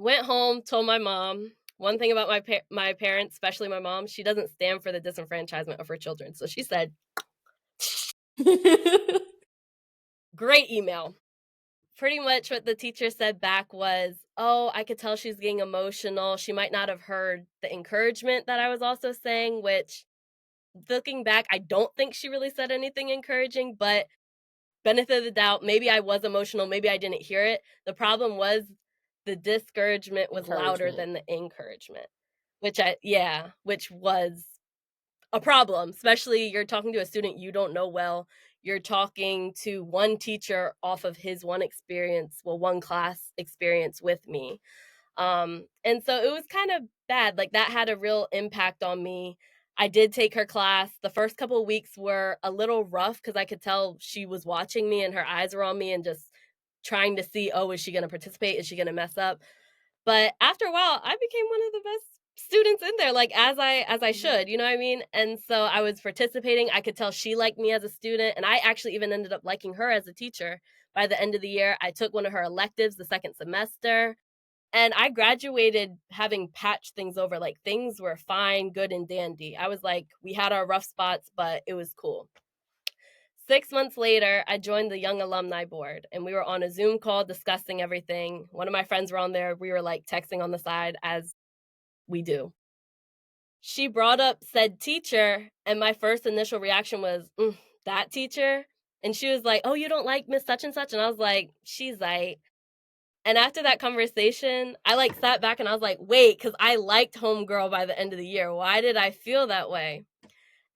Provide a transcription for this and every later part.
Went home, told my mom. One thing about my parents, especially my mom, she doesn't stand for the disenfranchisement of her children. So she said, "Great email." Pretty much what the teacher said back was, "Oh, I could tell she's getting emotional. She might not have heard the encouragement that I was also saying," which, looking back, I don't think she really said anything encouraging, but benefit of the doubt, maybe I was emotional, maybe I didn't hear it. The problem was the discouragement was louder Encouragement. than the encouragement, which was a problem, especially you're talking to a student you don't know well. You're talking to one teacher off of his one experience, well, one class experience with me. And so it was kind of bad. Like that had a real impact on me. I did take her class. The first couple of weeks were a little rough because I could tell she was watching me and her eyes were on me and just trying to see, oh, is she going to participate? Is she going to mess up? But after a while, I became one of the best students in there, like as I Mhm. should, you know what I mean? And so I was participating. I could tell she liked me as a student, and I actually even ended up liking her as a teacher. By the end of the year, I took one of her electives the second semester, and I graduated having patched things over. Like things were fine, good, and dandy. I was like, we had our rough spots, but it was cool. 6 months later, I joined the Young Alumni Board and we were on a Zoom call discussing everything. One of my friends were on there. We were like texting on the side as we do. She brought up said teacher, and my first initial reaction was, that teacher? And she was like, oh, you don't like Miss Such and Such? And I was like, she's like, and after that conversation, I like sat back and I was like, wait, because I liked Homegirl by the end of the year. Why did I feel that way?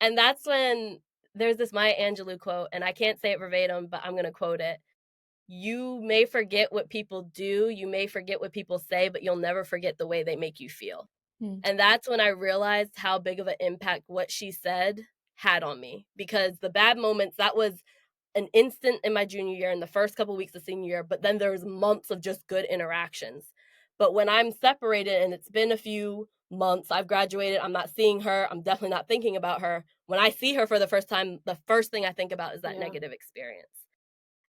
And that's when there's this Maya Angelou quote, and I can't say it verbatim, but I'm going to quote it. You may forget what people do, you may forget what people say, but you'll never forget the way they make you feel. Mm. And that's when I realized how big of an impact what she said had on me, because the bad moments, that was an instant in my junior year in the first couple weeks of senior year, but then there's months of just good interactions. But when I'm separated and it's been a few months, I've graduated, I'm not seeing her, I'm definitely not thinking about her. When I see her for the first time, the first thing I think about is that Yeah. negative experience.